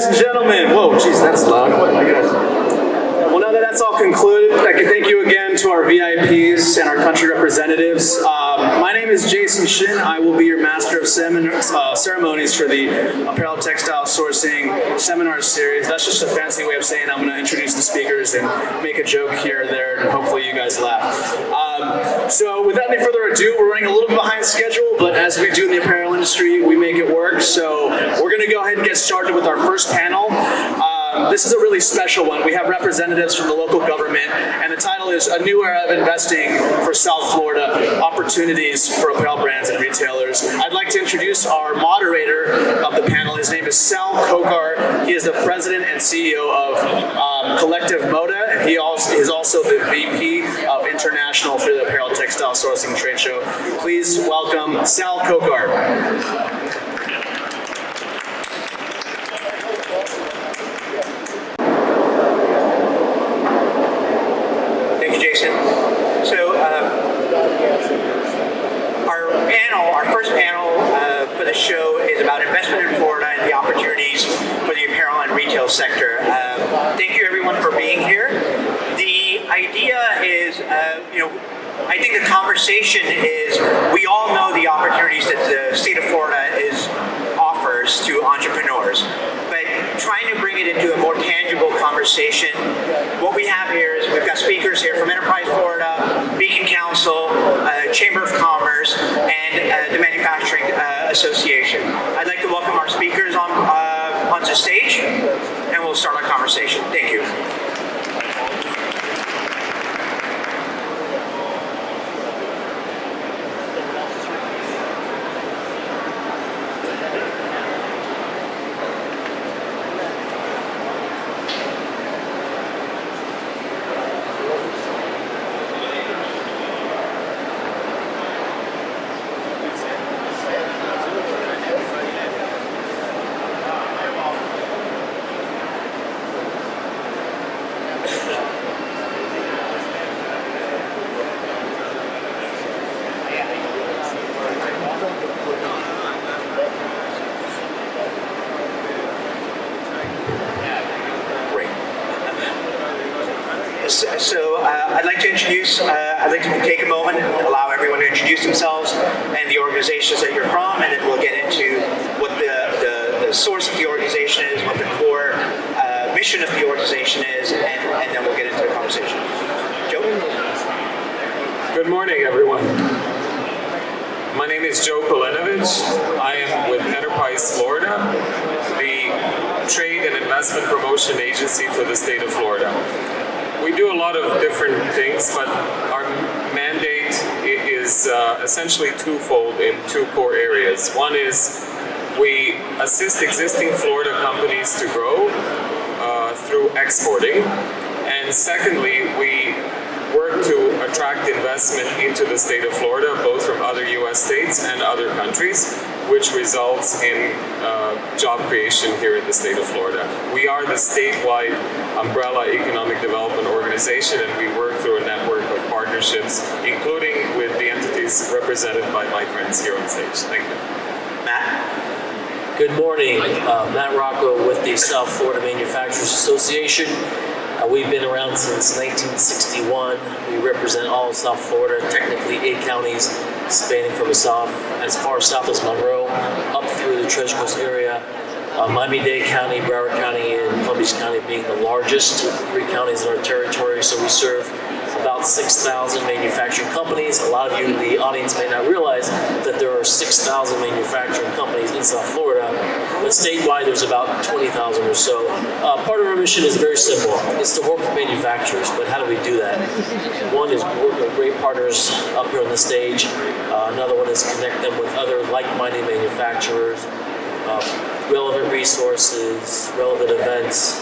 Ladies and gentlemen, whoa, geez, that's loud. Well, now that that's all concluded, I can thank you again to our VIPs and our country representatives. My name is Jason Shin. I will be your master of ceremonies for the Apparel Textile Sourcing Seminar Series. That's just a fancy way of saying I'm going to introduce the speakers and make a joke here or there, and hopefully you guys laugh. So without any further ado, we're running a little bit behind schedule, but as we do in the apparel industry, we make it work. So we're going to go ahead and get started with our first panel. This is a really special one. We have representatives from the local government, and the title is A New Era of Investing for South Florida, Opportunities for Apparel Brands and Retailers. I'd like to introduce our moderator of the panel. His name is Sal Kokar. He is the president and CEO of Collective Moda, and he is also the VP of International for the Apparel Textile Sourcing Trade Show. Please welcome Sal Kokar. Our first panel for the show is about investment in Florida and the opportunities for the apparel and retail sector. Thank you everyone for being here. The idea is, I think the conversation is, we all know the opportunities that the state of Florida offers to entrepreneurs, but trying to bring it into a more tangible conversation. What we have here is we've got speakers here from Enterprise Florida, Beacon Council, Chamber of Commerce, and the Manufacturing Association. I'd like to welcome our speakers onto stage, and we'll start our conversation. Thank you. I'd like to take a moment and allow everyone to introduce themselves and the organizations that you're from, and then we'll get into what the source of the organization is, what the core mission of the organization is, and then we'll get into the conversation. Joe? Good morning, everyone. My name is Joe Polenovich. I am with Enterprise Florida, the trade and investment promotion agency for the state of Florida. We do a lot of different things, but our mandate is essentially twofold in two core areas. One is we assist existing Florida companies to grow through exporting, and secondly, we work to attract investment into the state of Florida, both from other U.S. states and other countries, which results in job creation here in the state of Florida. We are the statewide umbrella economic development organization, and we work through a network of partnerships, including with the entities represented by my friends here on stage. Thank you. Matt? Good morning. Matt Rocco with the South Florida Manufacturers Association. We've been around since 1961. We represent all of South Florida, technically 8 counties, spanning from as far south as Monroe, up through the Treasure Coast area. Miami Dade County, Broward County, and Palm Beach County being the largest 3 counties in our territory. So we serve about 6,000 manufacturing companies. A lot of you in the audience may not realize that there are 6,000 manufacturing companies in South Florida, but statewide there's about 20,000 or so. Part of our mission is very simple. It's to work with manufacturers, but how do we do that? One is work with great partners up here on the stage. Another one is connect them with other like-minded manufacturers, relevant resources, relevant events.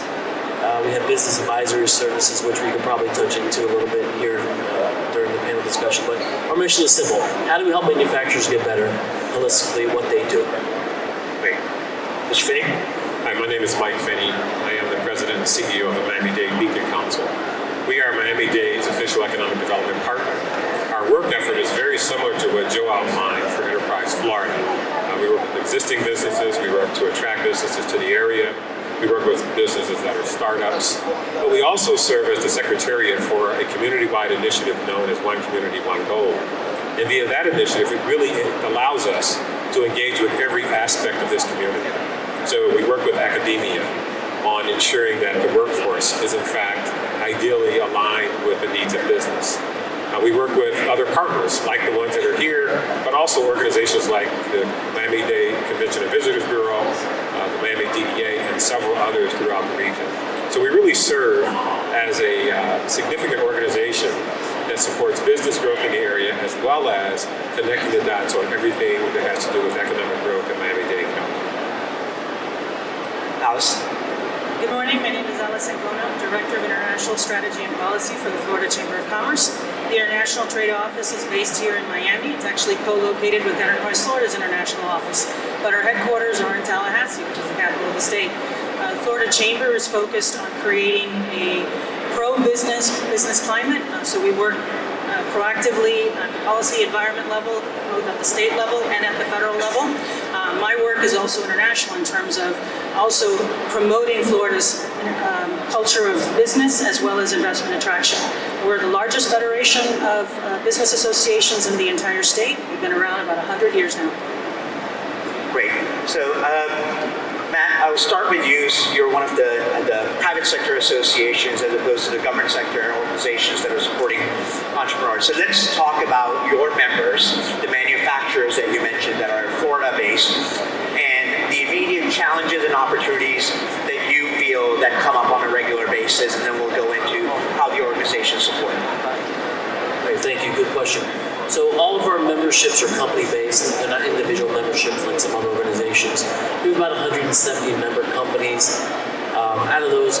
We have business advisory services, which we could probably touch into a little bit here during the panel discussion. But our mission is simple. How do we help manufacturers get better holistically at what they do? Great. Mr. Finney? Hi, my name is Mike Finney. I am the president and CEO of the Miami Dade Beacon Council. We are Miami-Dade's official economic development partner. Our work effort is very similar to what Joe outlined for Enterprise Florida. We work with existing businesses, we work to attract businesses to the area, We work with businesses that are startups, but we also serve as the secretariat for a community-wide initiative known as One Community, One Goal. And via that initiative, it really allows us to engage with every aspect of this community. So we work with academia on ensuring that the workforce is in fact ideally aligned with the needs of business. We work with other partners like the ones that are here, but also organizations like the Miami Dade Convention and Visitors Bureau, the Miami DEA, and several others throughout the region. So we really serve as a significant organization that supports business growth in the area, as well as connecting the dots on everything that has to do with economic growth in Miami-Dade County. Alice? Good morning, my name is Ancona, Director of International Strategy and Policy for the Florida Chamber of Commerce. The International Trade Office is based here in Miami. It's actually co-located with Enterprise Florida's international office, but our headquarters are in Tallahassee, which is the capital of the state. The Florida Chamber is focused on creating a pro-business climate, so we work proactively on policy environment level, both at the state level and at the federal level. My work is also international in terms of also promoting Florida's culture of business as well as investment attraction. We're the largest federation of business associations in the entire state. We've been around about 100 years now. Great. So, Matt, I'll start with you. You're one of the private sector associations as opposed to the government sector organizations that are supporting entrepreneurs. So let's talk about your members, the manufacturers that you mentioned that are Florida-based, and the immediate challenges and opportunities that you feel that come up on a regular basis, and then we'll go into how the organization supports them. Great, thank you. Good question. So all of our memberships are company-based. They're not individual memberships like some other organizations. We have about 170 member companies. Out of those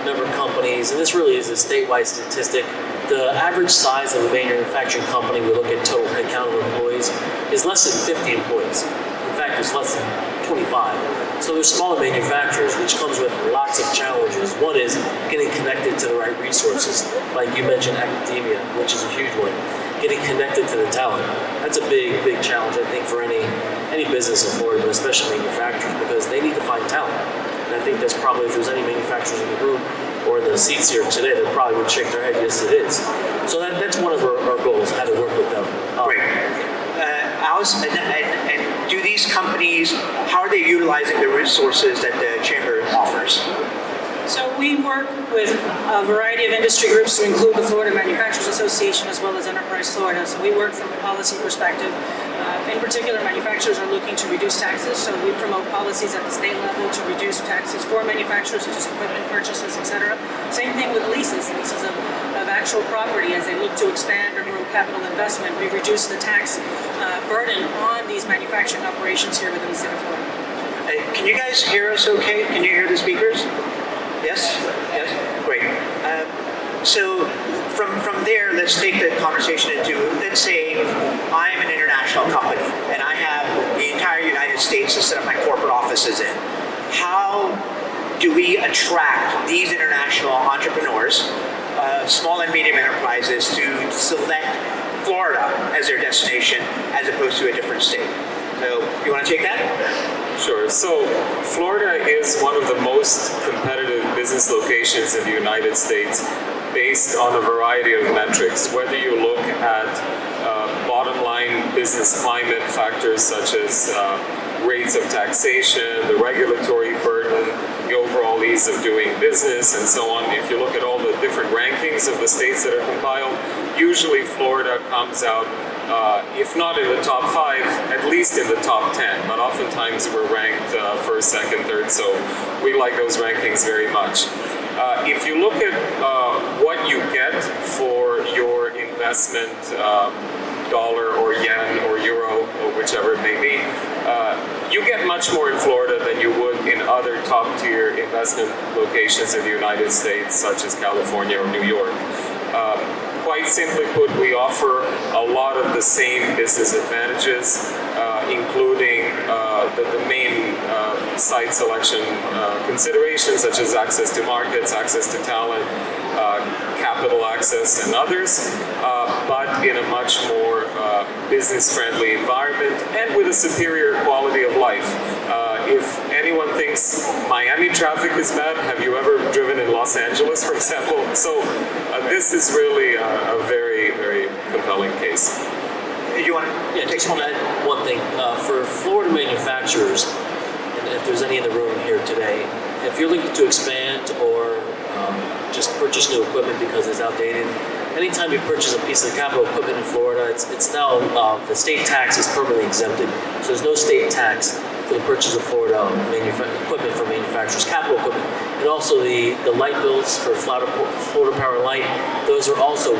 member companies, and this really is a statewide statistic, the average size of a manufacturing company, we look at total headcount of employees, is less than 50 employees. In fact, it's less than 25. So there's smaller manufacturers, which comes with lots of challenges. One is getting connected to the right resources. Like you mentioned, academia, which is a huge one. Getting connected to the talent. That's a big, big challenge, I think, for any business in Florida, but especially manufacturers, because they need to find talent. And I think that's probably, if there's any manufacturers in the room or in the seats here today, they probably would shake their head, yes, it is. So that's one of our goals, how to work with them. Great. Alice, and do these companies, how are they utilizing the resources that the Chamber offers? So we work with a variety of industry groups to include the Florida Manufacturers Association as well as Enterprise Florida. So we work from a policy perspective. In particular, manufacturers are looking to reduce taxes, so we promote policies at the state level to reduce taxes for manufacturers, such as equipment purchases, etc. Same thing with leases of actual property. As they look to expand or grow capital investment, we reduce the tax burden on these manufacturing operations here within the state of Florida. Can you guys hear us okay? Can you hear the speakers? Yes? Yes? Great. So from there, let's take the conversation into, let's say I'm an international company and I have the entire United States to set up my corporate offices in. How do we attract these international entrepreneurs, small and medium enterprises, to select Florida as their destination as opposed to a different state? So you want to take that? Sure. So Florida is one of the most competitive business locations in the United States based on a variety of metrics, whether you look at bottom line business climate factors such as rates of taxation, the regulatory burden, the overall ease of doing business, and so on. If you look at all the different rankings of the states that are compiled, usually Florida comes out, if not in the top 5, at least in the top 10. But oftentimes we're ranked first, second, third, so we like those rankings very much. If you look at what you get for your investment, dollar or yen or euro or whichever it may be, you get much more in Florida than you would in other top tier investment locations in the United States, such as California or New York. Quite simply put, we offer a lot of the same business advantages, including the main site selection considerations such as access to markets, access to talent, capital access, and others, but in a much more business-friendly environment and with a superior quality of life. If anyone everyone thinks Miami traffic is bad. Have you ever driven in Los Angeles, for example? So this is really a very, very compelling case. Did you want to? Yeah, just want to add one thing. For Florida manufacturers, and if there's any in the room here today, if you're looking to expand or just purchase new equipment because it's outdated, anytime you purchase a piece of capital equipment in Florida, it's now the state tax is permanently exempted. So there's no state tax for the purchase of Florida equipment for manufacturers, capital equipment, and also the light bills for Florida Power and Light. Those are also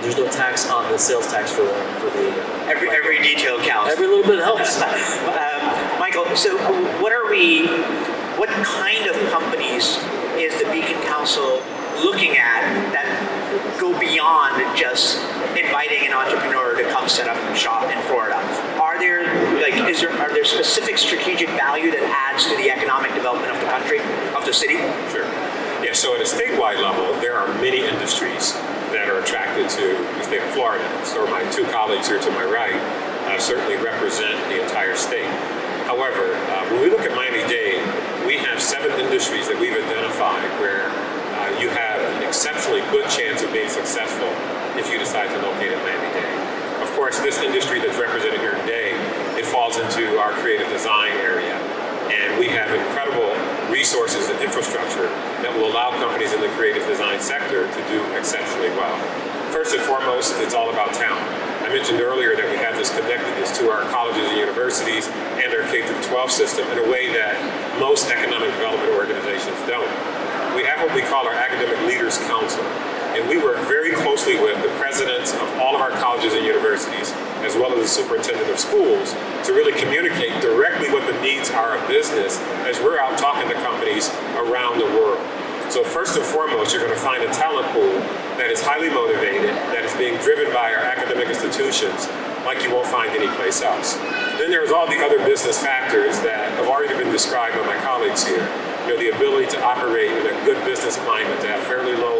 there's no tax on the sales tax for the Every detail counts. every little bit helps. Michael, so what kind of companies is the Beacon Council looking at that go beyond just inviting an entrepreneur to come set up shop in Florida? Are there specific strategic value that adds to the economic development of the country, of the city? Sure. Yeah, so at a statewide level, there are many industries that are attracted to the state of Florida. So my two colleagues here to my right certainly represent the entire state. However, when we look at Miami-Dade, we have 7 industries that we've identified where you have an exceptionally good chance of being successful if you decide to locate in Miami-Dade. Of course, this industry that's represented here today, it falls into our creative design area. And we have incredible resources and infrastructure that will allow companies in the creative design sector to do exceptionally well. First and foremost, it's all about talent. I mentioned earlier that we have this connectedness to our colleges and universities and our K-12 system in a way that most economic development organizations don't. We have what we call our Academic Leaders Council, and we work very closely with the presidents of all of our colleges and universities, as well as the superintendent of schools, to really communicate directly what the needs are of business as we're out talking to companies around the world. So first and foremost, you're going to find a talent pool that is highly motivated, that is being driven by our academic institutions like you won't find anyplace else. Then there's all the other business factors that have already been described by my colleagues here. You know, the ability to operate in a good business climate, to have fairly low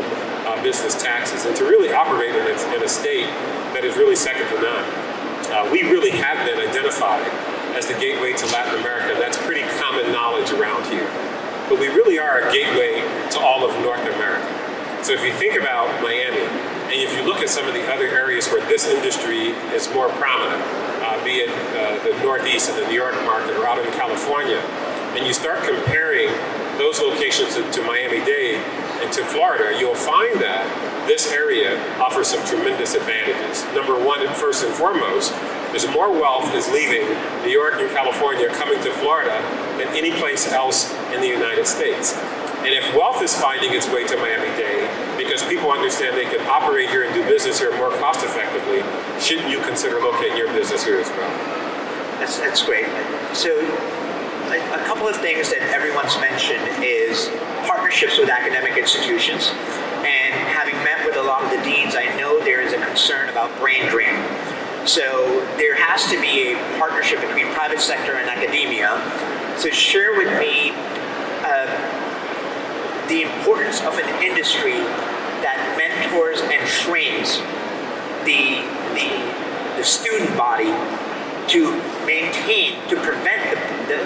business taxes, and to really operate in a state that is really second to none. We really have been identified as the gateway to Latin America. That's pretty common knowledge around here. But we really are a gateway to all of North America. So if you think about Miami, and if you look at some of the other areas where this industry is more prominent, be it the Northeast and the New York market or out in California, and you start comparing those locations to Miami-Dade and to Florida, you'll find that this area offers some tremendous advantages. Number one, and first and foremost, is more wealth is leaving New York and California coming to Florida than any place else in the United States. And if wealth is finding its way to Miami-Dade because people understand they can operate here and do business here more cost effectively, shouldn't you consider locating your business here as well? That's great. So a couple of things that everyone's mentioned is partnerships with academic institutions. And having met with a lot of the deans, I know there is a concern about brain drain. So there has to be a partnership between private sector and academia. So share with me the importance of an industry that mentors and trains the student body to maintain, to prevent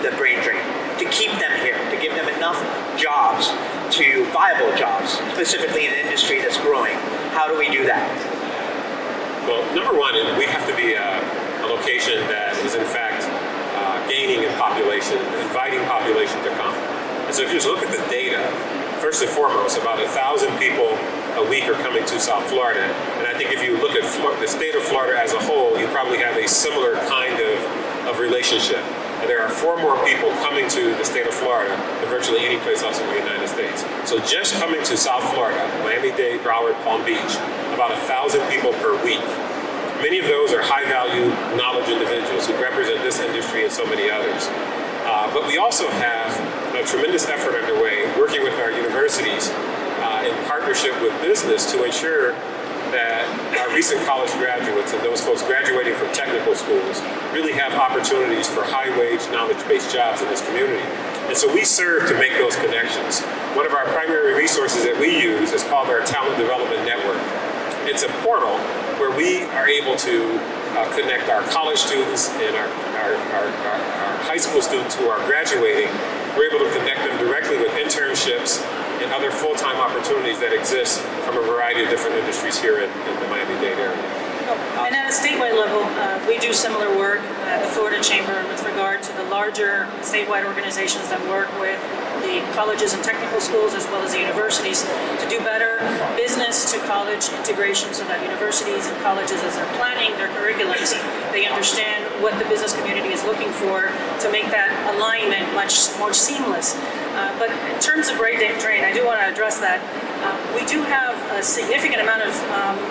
the brain drain, to keep them here, to give them enough jobs, to viable jobs, specifically in an industry that's growing. How do we do that? Well, number one, we have to be a location that is in fact gaining in population, inviting population to come. And so if you just look at the data, first and foremost, about 1,000 people a week are coming to South Florida. And I think if you look at the state of Florida as a whole, you probably have a similar kind of relationship. And there are 4 more people coming to the state of Florida than virtually any place else in the United States. So just coming to South Florida, Miami-Dade, Broward, Palm Beach, about 1,000 people per week. Many of those are high-value knowledge individuals who represent this industry and so many others. But we also have a tremendous effort underway working with our universities in partnership with business to ensure that our recent college graduates and those folks graduating from technical schools really have opportunities for high-wage, knowledge-based jobs in this community. And so we serve to make those connections. One of our primary resources that we use is called our Talent Development Network. It's a portal where we are able to connect our college students and our high school students who are graduating opportunities that exist from a variety of different industries here in the Miami-Dade area. And at a statewide level, we do similar work at the Florida Chamber with regard to the larger statewide organizations that work with the colleges and technical schools as well as the universities to do better business to college integration so that universities and colleges, as they're planning their curriculums, they understand what the business community is looking for to make that alignment much more seamless. But in terms of brain drain, I do want to address that. We do have a significant amount of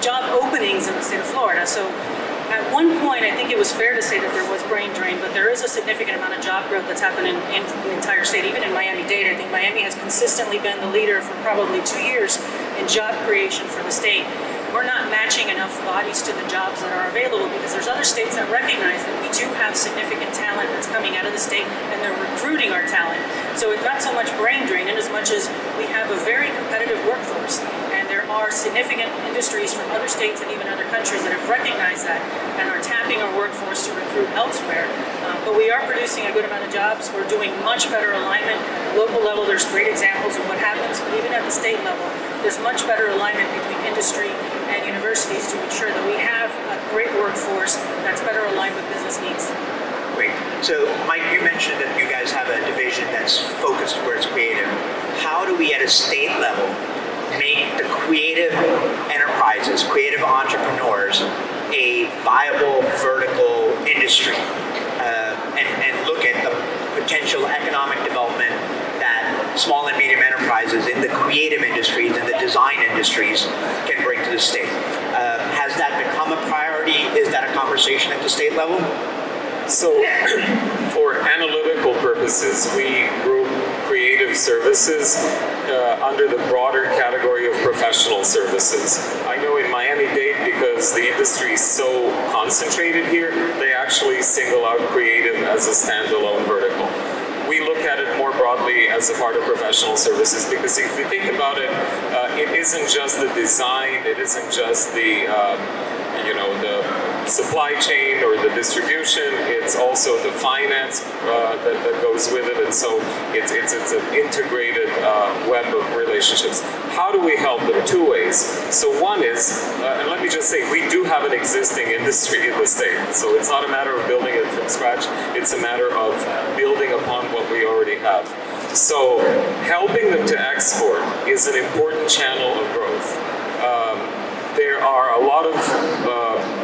job openings in the state of Florida. So at one point, I think it was fair to say that there was brain drain, but there is a significant amount of job growth that's happened in the entire state, even in Miami-Dade. I think Miami has consistently been the leader for probably 2 years in job creation for the state. We're not matching enough bodies to the jobs that are available because there's other states that recognize that we do have significant talent that's coming out of the state and they're recruiting our talent. So it's not so much brain drain in as much as we have a very competitive workforce and there are significant industries from other states and even other countries that have recognized that and are tapping our workforce to recruit elsewhere. But we are producing a good amount of jobs. We're doing much better alignment. At the local level, there's great examples of what happens, but even at the state level, there's much better alignment between industry and universities to ensure that we have a great workforce that's better aligned with business needs. Great. So, Mike, you mentioned that you guys have a division that's focused where it's creative. How do we, at a state level, make the creative enterprises, creative entrepreneurs, a viable vertical industry, and look at the potential economic development that small and medium enterprises in the creative industries and the design industries can bring to the state? Has that become a priority? Is that a conversation at the state level? So, for analytical purposes, we group creative services under the broader category of professional services. I know in Miami-Dade, because the industry is so concentrated here, they actually single out creative as a standalone vertical. We look at it more broadly as a part of professional services because if you think about it, it isn't just the design, it isn't just the supply chain or the distribution, it's also the finance that goes with it, and so it's an integrated web of relationships. How do we help them? 2 ways. So one is, and let me just say, we do have an existing industry in the state, so it's not a matter of building it from scratch, it's a matter of building upon what we already have. So helping them to export is an important channel of growth. There are a lot of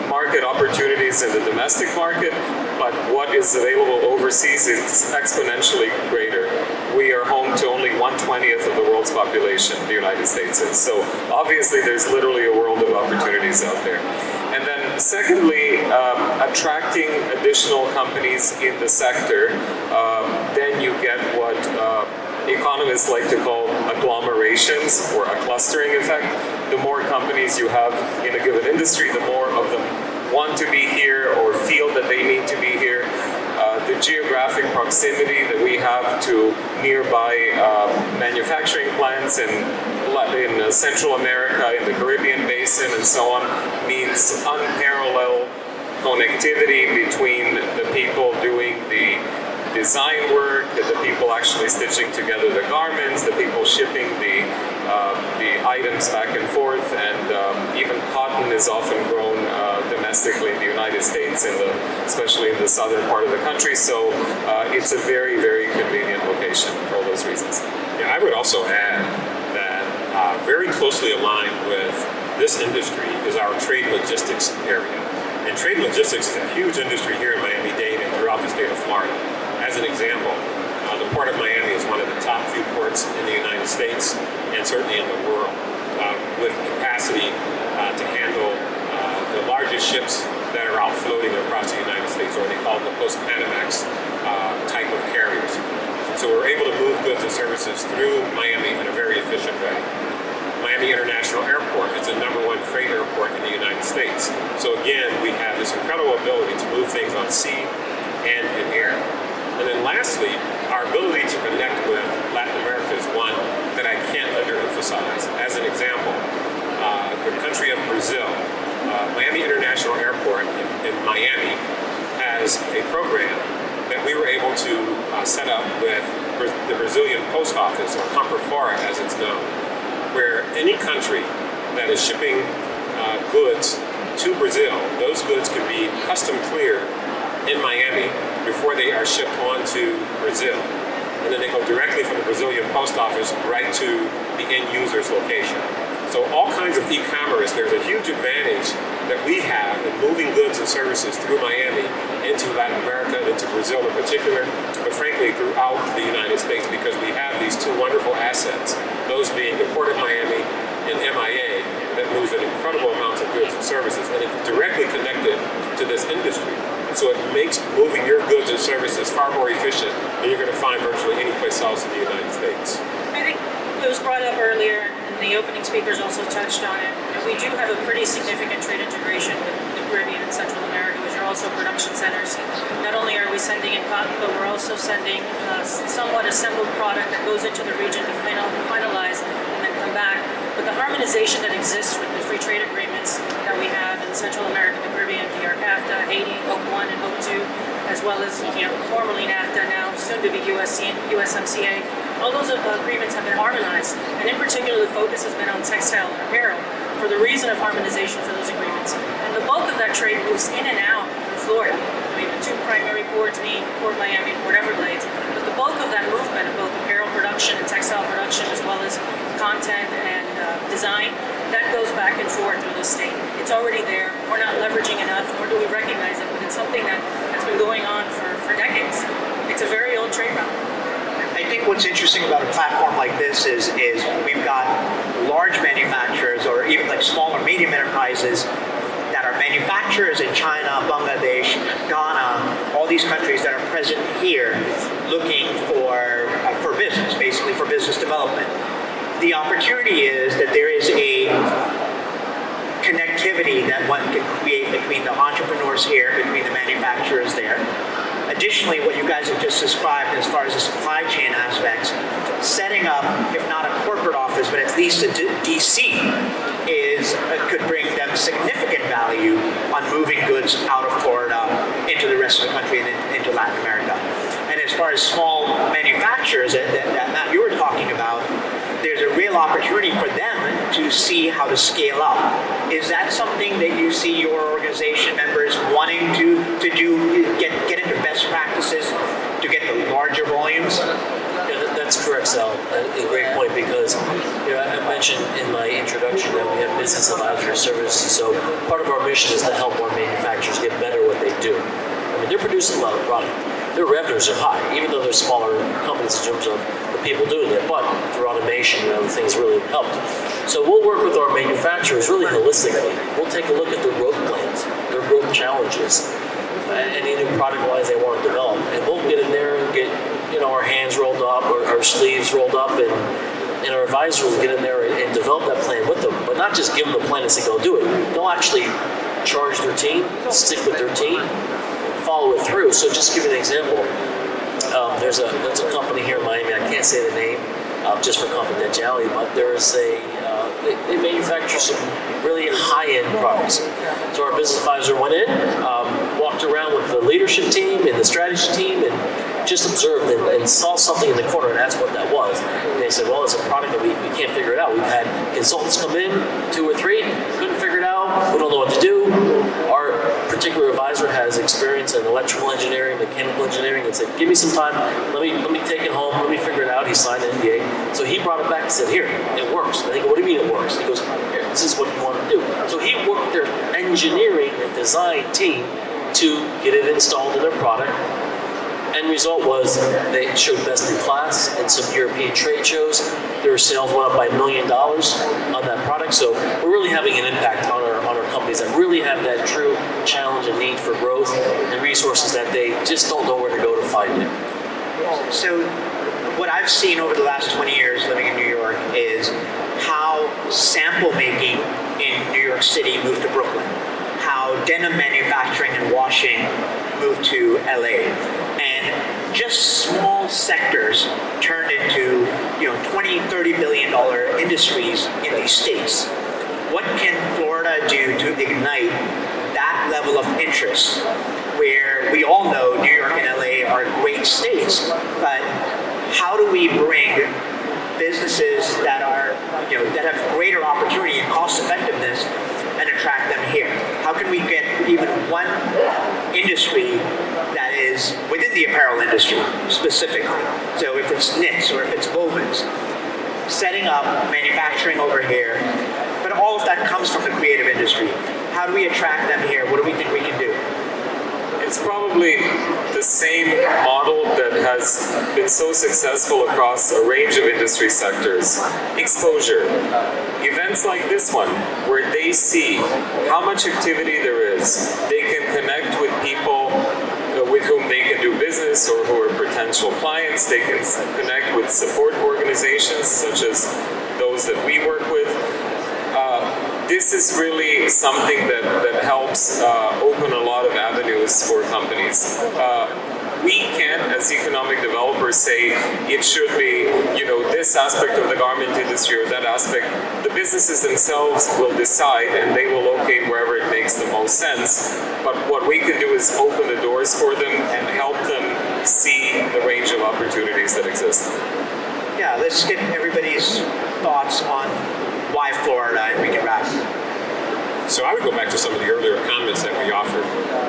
market opportunities in the domestic market, but what is available overseas is exponentially greater. We are home to only 1/20th of the world's population, the United States is. So obviously there's literally a world of opportunities out there. And then secondly, attracting additional companies in the sector, then you get what economists like to call agglomerations or a clustering effect. The more companies you have in a given industry, the more of them want to be here or feel that they need to be here. The geographic proximity that we have to nearby manufacturing plants in Central America, in the Caribbean Basin and so on, means unparalleled connectivity between the people doing the design work, the people actually stitching together the garments, the people shipping the items back and forth, and even cotton is often grown domestically in the United States, especially in the southern part of the country. So it's a very, very convenient location for all those reasons. Yeah, I would also add that very closely aligned with this industry is our trade logistics area. And trade logistics is a huge industry here in Miami-Dade and throughout the state of Florida. As an example, the Port of Miami is one of the top few ports in the United States and certainly in the world, with capacity to handle the largest ships that are out floating across the United States, or they call them the post-Panamax type of carriers. So we're able to move goods and services through Miami in a very efficient way. Miami International Airport is the #1 freight airport in the United States. So again, we have this incredible ability to move things on sea and in air. And then lastly, our ability to connect with Latin America is one that I can't underemphasize. As an example, the country of Brazil, Miami International Airport in Miami has a program that we were able to set up with the Brazilian Post Office, or Compra Fora as it's known. where any country that is shipping goods to Brazil, those goods can be custom cleared in Miami before they are shipped on to Brazil. And then they go directly from the Brazilian post office right to the end user's location. So all kinds of e-commerce, there's a huge advantage that we have in moving goods and services through Miami into Latin America and into Brazil in particular, but frankly throughout the United States, because we have these two wonderful assets, those being the Port of Miami and MIA, that moves an incredible amounts of goods and services, and it's directly connected to this industry. So it makes moving your goods and services far more efficient than you're going to find virtually any place else in the United States. I think it was brought up earlier, and the opening speakers also touched on it. We do have a pretty significant trade integration with the Caribbean and Central America, which are also production centers. Not only are we sending in cotton, but we're also sending somewhat assembled product that goes into the region to finalize and then come back. But the harmonization that exists with the free trade agreements that we have in Central America, the Caribbean, DR-CAFTA, Haiti, HOPE 1 and HOPE 2, as well as formerly NAFTA, now soon to be USMCA, all those agreements have been harmonized. And in particular, the focus has been on textile and apparel for the reason of harmonization for those agreements. And the bulk of that trade moves in and out of Florida. I mean, the two primary ports being Port Miami and Port Everglades. But the bulk of that movement of both apparel production and textile production, as well as content and design, that goes back and forth through the state. It's already there. We're not leveraging enough, nor do we recognize it, but it's something that's been going on for decades. It's a very old trade route. I think what's interesting about a platform like this is we've got large manufacturers or even like small or medium enterprises that are manufacturers in China, Bangladesh, Ghana, all these countries that are present here looking for business, basically for business development. The opportunity is that there is a connectivity that one can create between the entrepreneurs here, between the manufacturers there. Additionally, what you guys have just described as far as the supply chain aspects, setting up, if not a corporate office, but at least a DC, could bring them significant value on moving goods out of Florida into the rest of the country and into Latin America. And as far as small manufacturers that Matt, you were talking about, there's a real opportunity for them to see how to scale up. Is that something that you see your organization members wanting to do, get into best practices to get the larger volumes? Yeah, that's correct, Sal. A great point, because I mentioned in my introduction that we have business advisory services. So part of our mission is to help our manufacturers get better at what they do. I mean, they're producing a lot of product. Their revenues are high, even though they're smaller companies in terms of the people doing it. But through automation and other things really helped. So we'll work with our manufacturers really holistically. We'll take a look at their growth plans, their growth challenges, any new product lines they want to develop, and we'll get in there and get our hands rolled up, or our sleeves rolled up, and our advisors will get in there and develop that plan with them. But not just give them the plan and say go do it. They'll actually charge their team, stick with their team, follow it through. So just to give you an example, there's a company here in Miami. I can't say the name just for confidentiality, but there's they manufacture some really high-end products. So our business advisor went in, walked around with the leadership team and the strategy team, and just observed and saw something in the corner and asked what that was. And they said, well, it's a product that we can't figure it out. We've had consultants come in, 2 or 3, couldn't figure it out. We don't know what to do. Our particular advisor has experience in electrical engineering, mechanical engineering, and said, give me some time. Let me take it home. Let me figure it out. He signed an NDA. So he brought it back and said, here, it works. And they go, what do you mean it works? He goes, here, this is what you want to do. So he worked with their engineering and design team to get it installed in their product. End result was they showed best in class in some European trade shows. Their sales went up by $1 million on that product. So we're really having an impact on our companies that really have that true challenge and need for growth and resources that they just don't know where to go to find it. So what I've seen over the last 20 years living in New York is how sample making in New York City moved to Brooklyn, how denim manufacturing and washing moved to LA. And just small sectors turned into, $20, $30 billion industries in these states. What can Florida do to ignite that level of interest, where we all know New York and LA are great states, but how do we bring businesses that are, that within the apparel industry specifically. So if it's knits or if it's wovens, setting up manufacturing over here, but all of that comes from the creative industry. How do we attract them here? What do we think we can do? It's probably the same model that has been so successful across a range of industry sectors. Exposure. Events like this one, where they see how much activity there is, they can connect with people with whom they can do business or who are potential clients. They can connect with support organizations such as those that we work with. This is really something that helps open a lot of avenues for companies. We can't, as economic developers, say it should be, this aspect of the garment industry or that aspect. The businesses themselves will decide, and they will locate wherever it makes the most sense. But what we can do is open the doors for them and help them see the range of opportunities that exist. Yeah, let's get everybody's thoughts on why Florida, and we can wrap. So I would go back to some of the earlier comments that we offered.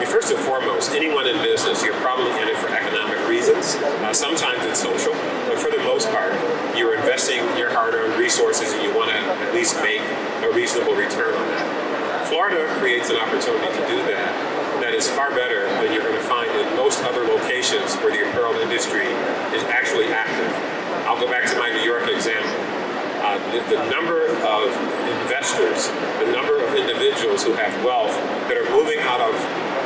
First and foremost, anyone in business, you're probably in it for economic reasons. Sometimes it's social, but for the most part, you're investing your hard-earned resources and you want to at least make a reasonable return on that. Florida creates an opportunity to do that is far better than you're going to find in most other locations where the apparel industry is actually active. I'll go back to my New York example. The number of investors, the number of individuals who have wealth that are moving out of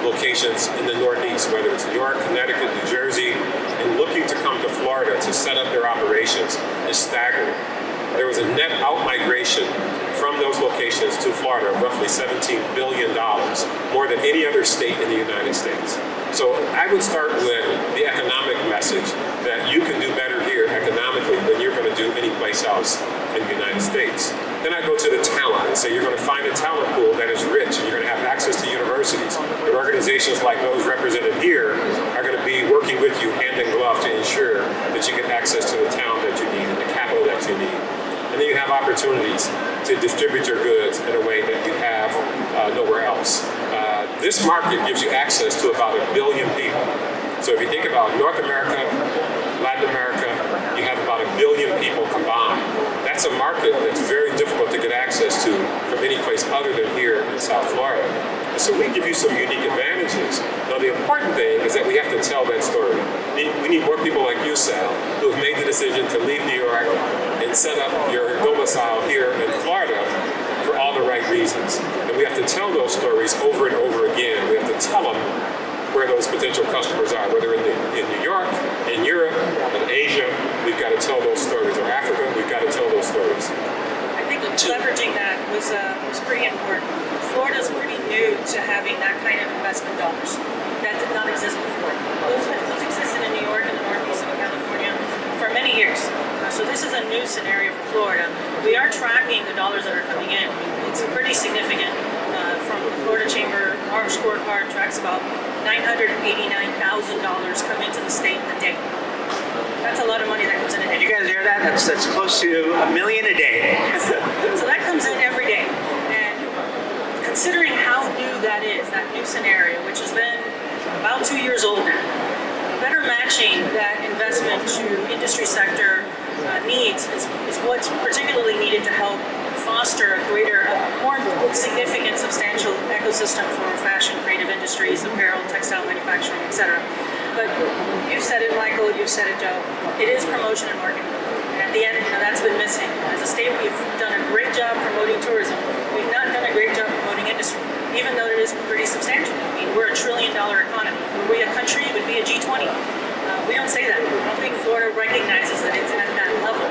locations in the Northeast, whether it's New York, Connecticut, New Jersey, and looking to come to Florida to set up their operations is staggering. There was a net out-migration from those locations to Florida of roughly $17 billion, more than any other state in the United States. So I would start with the economic message that you can do better here economically than you're going to do any place else in the United States. Then I go to the talent and say you're going to find a talent pool that is rich and you're going to have access to universities. But organizations like those represented here are going to be working with you hand in glove to ensure that you get access to the talent that you need and the capital that you need. And then you have opportunities to distribute your goods in a way that you have nowhere else. This market gives you access to about 1 billion people. So if you think about North America, Latin America, you have about 1 billion people combined. That's a market that's very difficult to get access to from any place other than here in South Florida. And so we give you some unique advantages. Now the important thing is that we have to tell that story. We need more people like you, Sal, who have made the decision to leave New York and set up your domicile here in Florida for all the right reasons. And we have to tell those stories over and over again. We have to tell them where those potential customers are, whether in New York, in Europe, in Asia. We've got to tell those stories, or Africa. We've got to tell those stories. I think leveraging that was pretty important. Florida's pretty new to having that kind of investment dollars. That did not exist before. Those existed in New York and the Northeast and California for many years. So this is a new scenario for Florida. We are tracking the dollars that are coming in. It's pretty significant. From the Florida Chamber, our scorecard tracks about $989,000 come into the state a day. That's a lot of money that comes in a day. And you guys hear that? That's close to $1 million a day. So that comes in every day. And considering how new that is, that new scenario, which has been about 2 years old now, better matching that investment to industry sector needs is what's particularly needed to help foster a greater, more significant, substantial ecosystem for fashion, creative industries, apparel, textile manufacturing, etc. But you've said it, Michael, you've said it, Joe, it is promotion and marketing. And at the end, that's been missing. As a state, we've done a great job promoting tourism. We've not done a great job promoting industry, even though it is pretty substantial. I mean, we're $1 trillion economy. Were we a country, it would be a G20. We don't say that. I don't think Florida recognizes that it's at that level.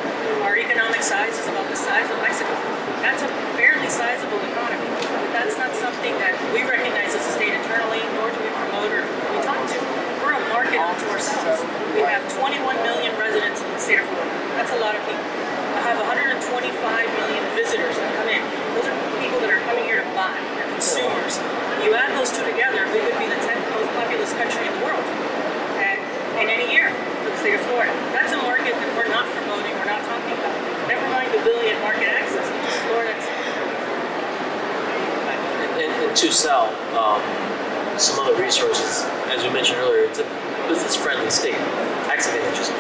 Our economic size is about the size of Mexico. That's a fairly sizable economy, but that's not something that we recognize as a state internally, nor do we promote or we talk to. We're a market unto ourselves. We have 21 million residents in the state of Florida. That's a lot of people. I have 125 million visitors that come in. Those are people that are coming here to buy. They're consumers. You add those two together, we would be the 10th most populous country in the world. In any year for the state of Florida. That's a market that we're not promoting, we're not talking about. Never mind the billion market access, which is Florida. And to Sal, some other resources. As we mentioned earlier, it's a business-friendly state, tax advantages.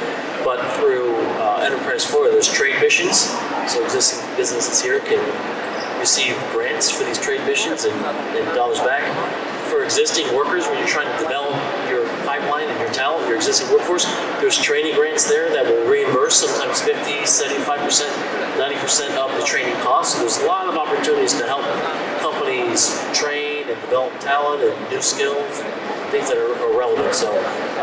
But through Enterprise Florida, there's trade missions, so existing businesses here can receive grants for these trade missions and dollars back. For existing workers, when you're trying to develop your pipeline and your talent, your existing workforce, there's training grants there that will reimburse sometimes 50, 75%, 90% of the training costs. So there's a lot of opportunities to help companies train and develop talent and new skills and things that are relevant. So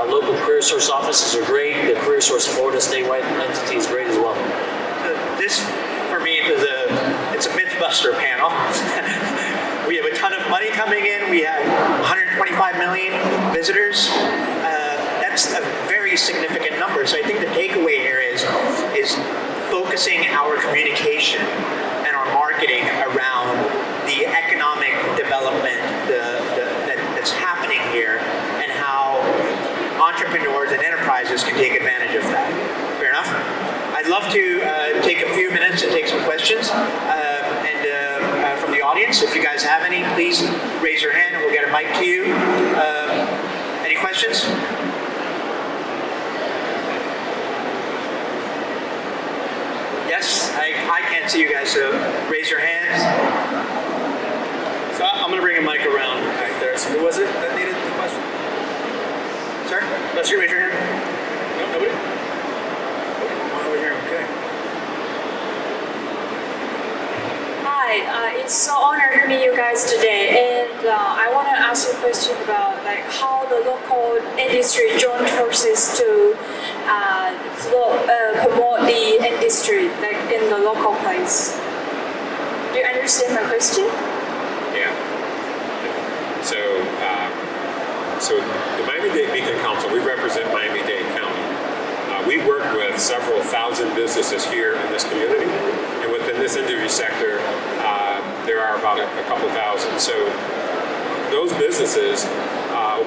local career source offices are great. The Career Source Florida statewide entity is great as well. This, for me, it's a myth-buster panel. We have a ton of money coming in. We have 125 million visitors. That's a very significant number. So I think the takeaway here is focusing our communication and our marketing around the economic development that's happening here and how entrepreneurs and enterprises can take advantage of that. Fair enough? I'd love to take a few minutes and take some questions from the audience. If you guys have any, please raise your hand and we'll get a mic to you. Any questions? Yes, I can't see you guys, so raise your hands. So I'm going to bring a mic around back there. So who was it that needed the question? Sir, Let's you raise your hand. No, nobody? One over here, okay. Hi, it's so honored to meet you guys today, and I want to ask you a question about like how the local industry joined forces to promote the industry like in the local place. Do you understand my question? Yeah. So the Miami Dade Beacon Council, we represent Miami-Dade County. We work with several thousand businesses here in this community, and within this industry sector, there are about a couple thousand. So those businesses,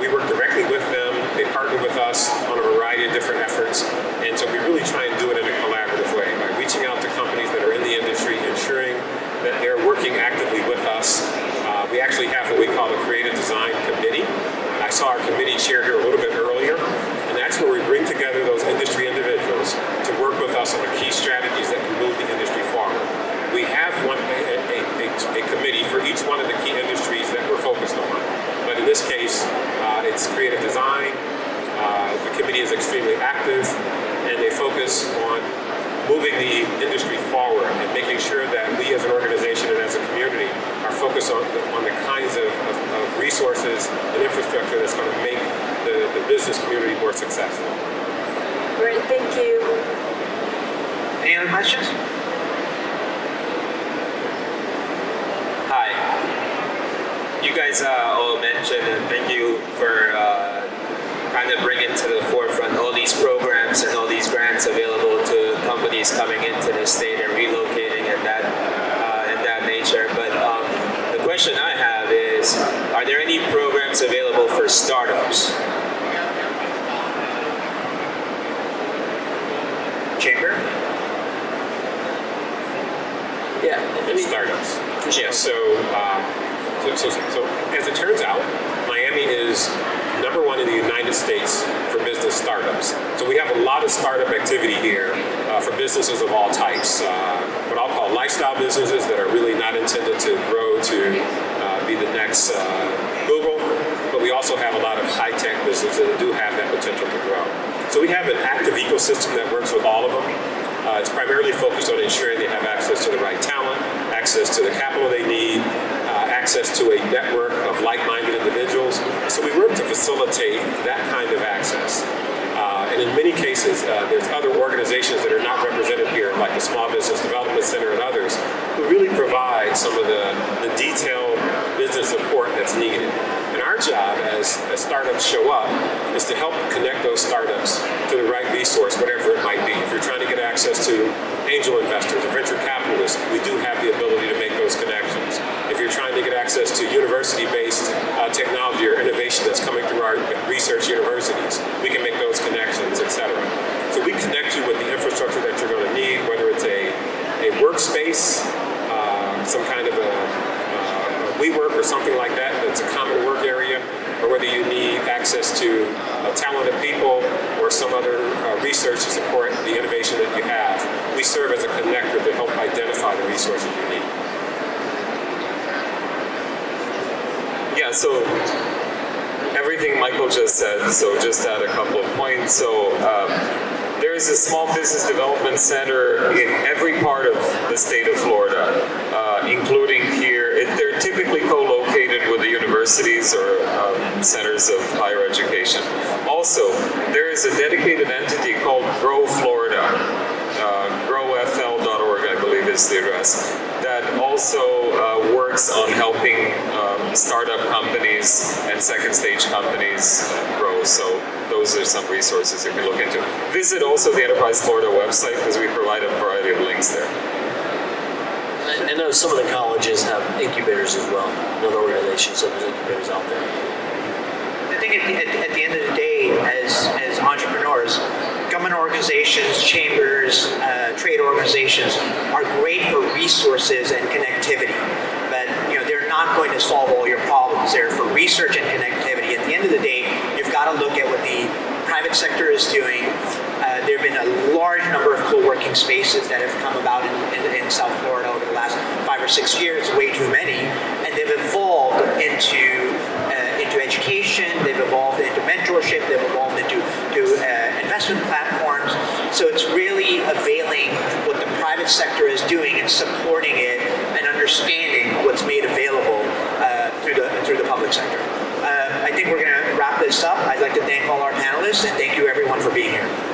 we work directly with them. They partner with us on a variety of different efforts, and so we really try and do it in a collaborative way by reaching out to companies that are in the industry, ensuring that they're working actively with us. We actually have what we call the Creative Design Committee. I saw our committee chair here a little bit earlier, and that's where we bring together those industry individuals to work with us on the key strategies that can move the industry forward. We have a committee for each one of the key industries that we're focused on. But in this case, it's creative design. The committee is extremely active, and they focus on moving the industry forward and making sure that we as an organization and as a community are focused on the kinds of resources and infrastructure that's going to make the business community more successful. Great, thank you. Any other questions? Hi. You guys all mentioned, and thank you for kind of bringing to the forefront all these programs and all these grants available to companies coming into the state and relocating and that nature. But the question I have is, are there any programs available for startups? Chamber? Yeah, I mean, Startups. Yeah, so as it turns out, Miami is #1 in the United States for business startups. So we have a lot of startup activity here for businesses of all types. What I'll call lifestyle businesses that are really not intended to grow to be the next Google, but we also have a lot of high-tech businesses that do have that potential to grow. So we have an active ecosystem that works with all of them. It's primarily focused on ensuring they have access to the right talent, access to the capital they need, access to a network of like-minded individuals. So we work to facilitate that kind of access. And in many cases, there's other organizations that are not represented here, like the Small Business Development Center and others, who really provide some of the detailed business support that's needed. And our job as startups show up is to help connect those startups to the right resource, whatever it might be. If you're trying to get access to angel investors or venture capitalists, we do have the ability to make those connections. If you're trying to get access to university-based technology or innovation that's coming through our research universities, we can make those connections, etc. So we connect you with the infrastructure that you're going to need, whether it's a workspace, some kind of a WeWork or something like that, that's a common work area, Michael just said, so just add a couple of points. So there is a small business development center in every part of the state of Florida, including here. They're typically co-located with the universities or centers of higher education. Also, there is a dedicated entity called Grow Florida, growfl.org, I believe is the address, that also works on helping startup companies and second stage companies grow. So those are some resources you can look into. Visit also the Enterprise Florida website because we provide a variety of links there. I know some of the colleges have incubators as well, another organization, so there's incubators out there. I think at the end of the day, as entrepreneurs, government organizations, chambers, trade organizations are great for resources and connectivity, but they're not going to solve all your problems. They're for research and connectivity. At the end of the day, you've got to look at what the private sector is doing. There have been a large number of co-working spaces that have come about in South Florida over the last 5 or 6 years, way too many, and they've evolved into education, they've evolved into mentorship, they've evolved into investment platforms. So it's really availing what the private sector is doing and supporting it and understanding what's made available through the public sector. I think we're going to wrap this up. I'd like to thank all our panelists and thank you everyone for being here.